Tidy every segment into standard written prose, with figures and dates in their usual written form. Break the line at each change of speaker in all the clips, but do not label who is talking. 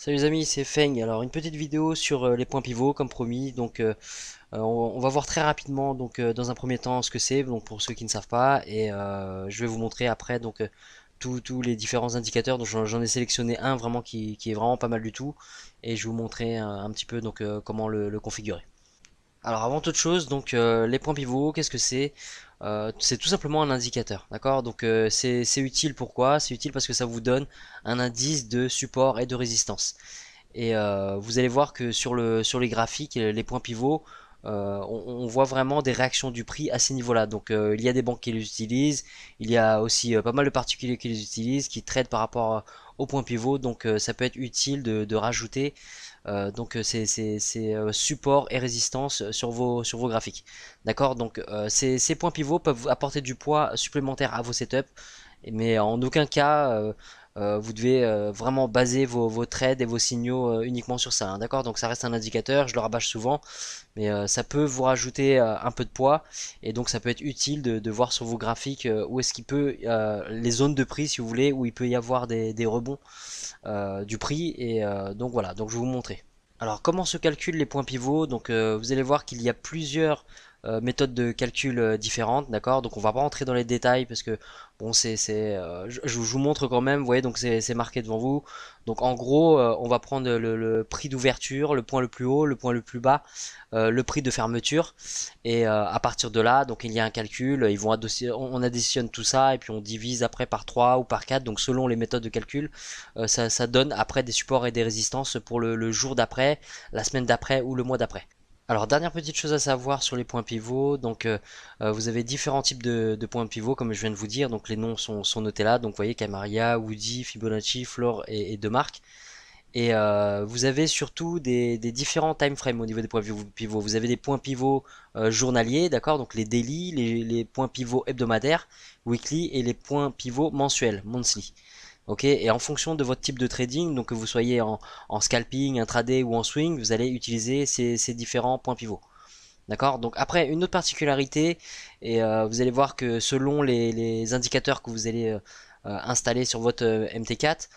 Salut les amis, c'est Feng. Alors une petite vidéo sur les points pivots comme promis. On va voir très rapidement dans un premier temps ce que c'est donc pour ceux qui ne savent pas et je vais vous montrer après tous les différents indicateurs. Donc j'en ai sélectionné un vraiment qui est vraiment pas mal du tout et je vais vous montrer un petit peu comment le configurer. Alors avant toute chose, les points pivots, qu'est-ce que c'est? C'est tout simplement un indicateur, d'accord? C'est utile pourquoi? C'est utile parce que ça vous donne un indice de support et de résistance. Et vous allez voir que sur les graphiques, les points pivots, on voit vraiment des réactions du prix à ces niveaux-là. Il y a des banques qui les utilisent, il y a aussi pas mal de particuliers qui les utilisent, qui traitent par rapport aux points pivots. Ça peut être utile de rajouter support et résistance sur vos graphiques. D'accord? Ces points pivots peuvent apporter du poids supplémentaire à vos setups, mais en aucun cas vous devez vraiment baser vos trades et vos signaux uniquement sur ça, hein, d'accord? Donc ça reste un indicateur, je le rabâche souvent, mais ça peut vous rajouter un peu de poids, et donc ça peut être utile de voir sur vos graphiques où est-ce qu'il peut, les zones de prix si vous voulez, où il peut y avoir des rebonds du prix, et donc voilà, donc je vais vous montrer. Alors comment se calculent les points pivots? Vous allez voir qu'il y a plusieurs méthodes de calcul différentes, d'accord? Donc on va pas rentrer dans les détails parce que bon je vous montre quand même, vous voyez, donc c'est marqué devant vous. Donc en gros on va prendre le prix d'ouverture, le point le plus haut, le point le plus bas, le prix de fermeture, et à partir de là donc il y a un calcul, on additionne tout ça et puis on divise après par 3 ou par 4, donc selon les méthodes de calcul ça donne après des supports et des résistances pour le jour d'après, la semaine d'après ou le mois d'après. Alors dernière petite chose à savoir sur les points pivots, vous avez différents types de points pivots comme je viens de vous dire, donc les noms sont notés là, donc vous voyez Camaria, Woody, Fibonacci, Floor et Demark. Et vous avez surtout des différents time frames au niveau des points pivots. Vous avez des points pivots journaliers, d'accord, donc les daily, les points pivots hebdomadaires, weekly, et les points pivots mensuels, monthly. Ok, et en fonction de votre type de trading, donc que vous soyez en scalping, intraday ou en swing, vous allez utiliser ces différents points pivots. D'accord? Donc après, une autre particularité, et vous allez voir que selon les indicateurs que vous allez installer sur votre MT4,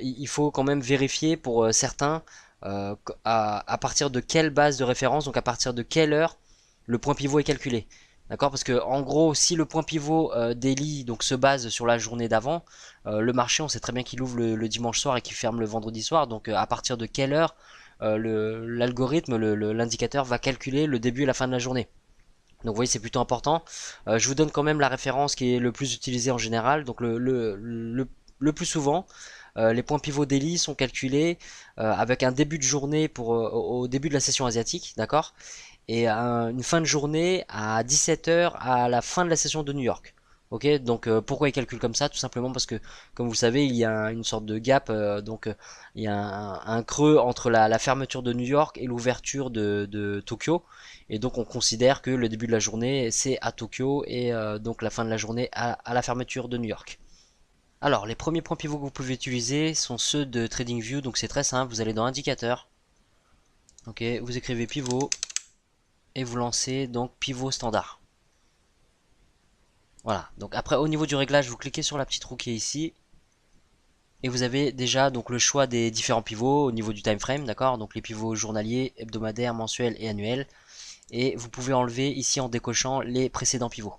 il faut quand même vérifier pour certains à partir de quelle base de référence, donc à partir de quelle heure le point pivot est calculé. D'accord? Parce que en gros, si le point pivot daily donc se base sur la journée d'avant, le marché, on sait très bien qu'il ouvre le dimanche soir et qu'il ferme le vendredi soir. Donc à partir de quelle heure l'algorithme, l'indicateur va calculer le début et la fin de la journée. Donc vous voyez, c'est plutôt important. Je vous donne quand même la référence qui est le plus utilisée en général. Le plus souvent, les points pivots daily sont calculés avec un début de journée au début de la session asiatique, d'accord? Et une fin de journée à 17 heures à la fin de la session de New York. Ok, pourquoi ils calculent comme ça? Tout simplement parce que, comme vous savez, il y a une sorte de gap, il y a un creux entre la fermeture de New York et l'ouverture de Tokyo, et donc on considère que le début de la journée c'est à Tokyo et donc la fin de la journée à la fermeture de New York. Alors, les premiers points pivots que vous pouvez utiliser sont ceux de TradingView, donc c'est très simple, vous allez dans Indicateur, ok, vous écrivez pivot, et vous lancez donc pivot standard. Voilà, donc après au niveau du réglage, vous cliquez sur la petite roue qui est ici, et vous avez déjà donc le choix des différents pivots au niveau du time frame, d'accord, donc les pivots journaliers, hebdomadaires, mensuels et annuels, et vous pouvez enlever ici en décochant les précédents pivots.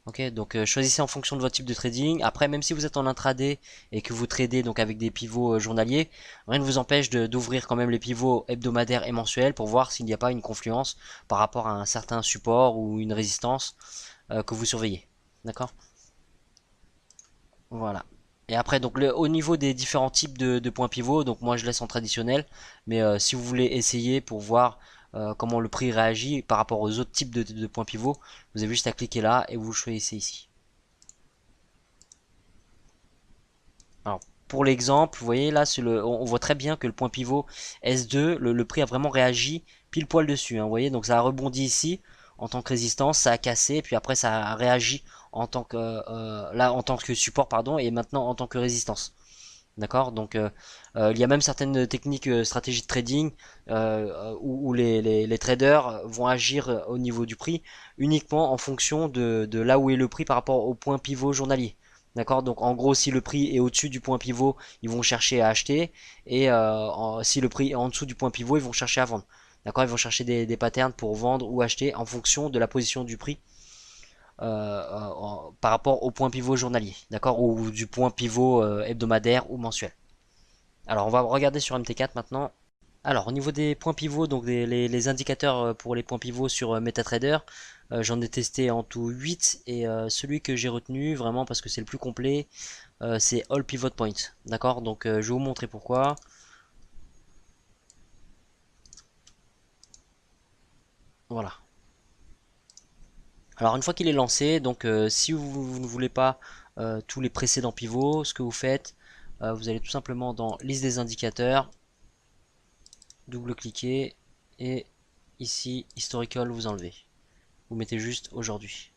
Ok, choisissez en fonction de votre type de trading. Après, même si vous êtes en intraday et que vous tradez donc avec des pivots journaliers, rien ne vous empêche d'ouvrir quand même les pivots hebdomadaires et mensuels pour voir s'il n'y a pas une confluence par rapport à un certain support ou une résistance que vous surveillez. D'accord? Voilà. Et après, au niveau des différents types de points pivots, donc moi je laisse en traditionnel, mais si vous voulez essayer pour voir comment le prix réagit par rapport aux autres types de points pivots, vous avez juste à cliquer là et vous choisissez ici. Alors, pour l'exemple, vous voyez là, on voit très bien que le point pivot S2, le prix a vraiment réagi pile poil dessus, hein, vous voyez, donc ça a rebondi ici en tant que résistance, ça a cassé, puis après ça a réagi en tant que support, pardon, et maintenant en tant que résistance. D'accord, il y a même certaines techniques, stratégies de trading où les traders vont agir au niveau du prix uniquement en fonction de là où est le prix par rapport au point pivot journalier. D'accord, donc en gros, si le prix est au-dessus du point pivot, ils vont chercher à acheter, et si le prix est en dessous du point pivot, ils vont chercher à vendre. D'accord, ils vont chercher des patterns pour vendre ou acheter en fonction de la position du prix par rapport au point pivot journalier, d'accord, ou du point pivot hebdomadaire ou mensuel. Alors on va regarder sur MT4 maintenant. Alors au niveau des points pivots, donc les indicateurs pour les points pivots sur MetaTrader, j'en ai testé en tout 8 et celui que j'ai retenu vraiment parce que c'est le plus complet, c'est All Pivot Point. D'accord, donc je vais vous montrer pourquoi. Voilà. Alors une fois qu'il est lancé, donc si vous ne voulez pas tous les précédents pivots, ce que vous faites, vous allez tout simplement dans liste des indicateurs, double-cliquer et ici historical vous enlevez. Vous mettez juste aujourd'hui.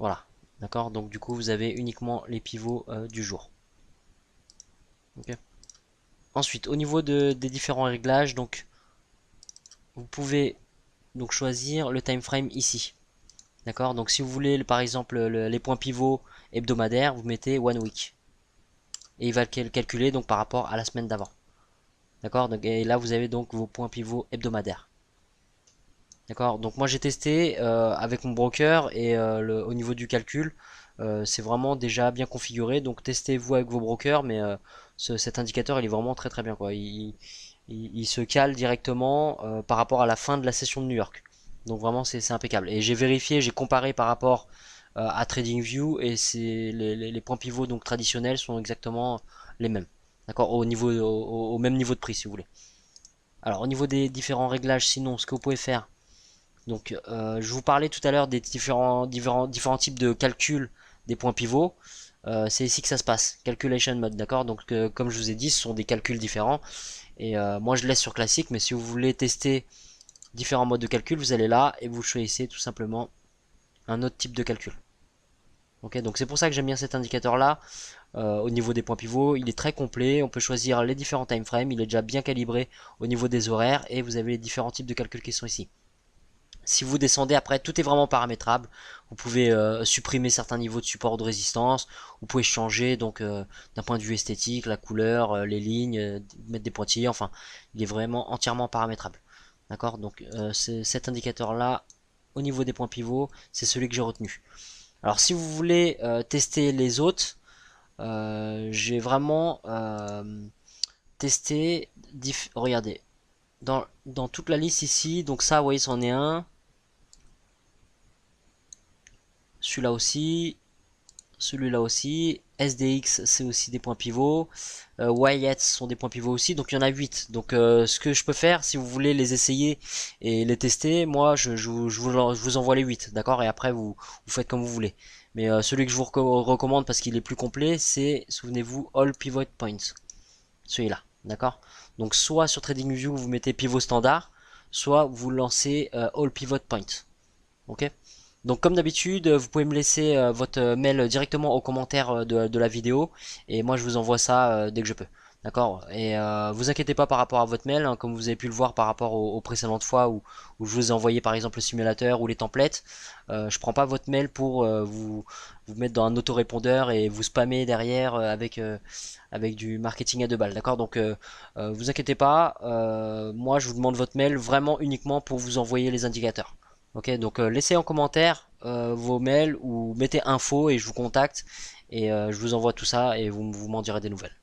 Voilà, d'accord. Donc du coup vous avez uniquement les pivots du jour. Okay. Ensuite au niveau des différents réglages, donc vous pouvez donc choisir le time frame ici. D'accord, donc si vous voulez par exemple les points pivots hebdomadaires, vous mettez one week. Et il va le calculer donc par rapport à la semaine d'avant. D'accord, et là vous avez donc vos points pivots hebdomadaires. D'accord, donc moi j'ai testé avec mon broker et au niveau du calcul, c'est vraiment déjà bien configuré. Donc testez-vous avec vos brokers, mais cet indicateur il est vraiment très très bien quoi. Il se cale directement par rapport à la fin de la session de New York. Donc vraiment c'est impeccable. Et j'ai vérifié, j'ai comparé par rapport à TradingView et les points pivots donc traditionnels sont exactement les mêmes. D'accord, au même niveau de prix si vous voulez. Alors au niveau des différents réglages, sinon ce que vous pouvez faire. Donc je vous parlais tout à l'heure des différents types de calcul des points pivots. C'est ici que ça se passe, Calculation Mode, d'accord. Donc comme je vous ai dit, ce sont des calculs différents. Et moi je laisse sur classique, mais si vous voulez tester différents modes de calcul, vous allez là et vous choisissez tout simplement un autre type de calcul. Ok, donc c'est pour ça que j'aime bien cet indicateur là. Au niveau des points pivots, il est très complet. On peut choisir les différents time frames. Il est déjà bien calibré au niveau des horaires et vous avez les différents types de calculs qui sont ici. Si vous descendez après, tout est vraiment paramétrable. Vous pouvez supprimer certains niveaux de support ou de résistance. Vous pouvez changer donc d'un point de vue esthétique, la couleur, les lignes, mettre des pointillés. Enfin, il est vraiment entièrement paramétrable. D'accord. Donc cet indicateur là, au niveau des points pivots, c'est celui que j'ai retenu. Alors si vous voulez tester les autres, j'ai vraiment testé. Regardez, dans toute la liste ici. Donc ça, vous voyez, c'en est un. Celui-là aussi, celui-là aussi, SDX c'est aussi des points pivots, YX sont des points pivots aussi, donc il y en a 8. Donc ce que je peux faire, si vous voulez les essayer et les tester, moi je vous envoie les 8, d'accord, et après vous faites comme vous voulez. Mais celui que je vous recommande parce qu'il est plus complet, c'est, souvenez-vous, All Pivot Points, celui-là, d'accord. Donc soit sur TradingView vous mettez pivot standard, soit vous lancez All Pivot Points, ok. Donc comme d'habitude, vous pouvez me laisser votre mail directement aux commentaires de la vidéo et moi je vous envoie ça dès que je peux. D'accord. Et vous inquiétez pas par rapport à votre mail, hein, comme vous avez pu le voir par rapport aux précédentes fois où je vous ai envoyé par exemple le simulateur ou les templates. Je prends pas votre mail pour vous mettre dans un autorépondeur et vous spammer derrière avec du marketing à deux balles. D'accord. Donc vous inquiétez pas, moi je vous demande votre mail vraiment uniquement pour vous envoyer les indicateurs. Ok, donc laissez en commentaire vos mails ou mettez info et je vous contacte et je vous envoie tout ça et vous m'en direz des nouvelles.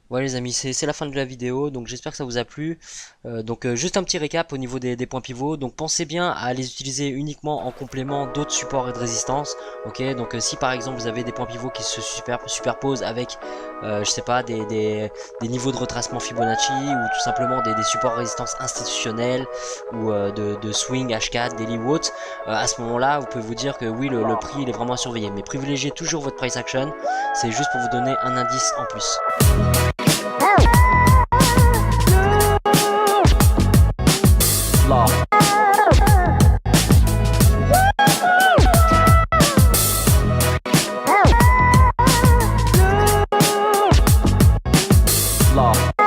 Ouais les amis, c'est la fin de la vidéo, donc j'espère que ça vous a plu. Juste un petit récap au niveau des points pivots. Donc pensez bien à les utiliser uniquement en complément d'autres supports et de résistance. Ok, donc si par exemple vous avez des points pivots qui se superposent avec, je sais pas, des niveaux de retracement Fibonacci ou tout simplement des supports résistance institutionnels ou de swing H4, daily ou autre, à ce moment-là vous pouvez vous dire que oui le prix il est vraiment à surveiller. Mais privilégiez toujours votre price action, c'est juste pour vous donner un indice en plus. Law. Law.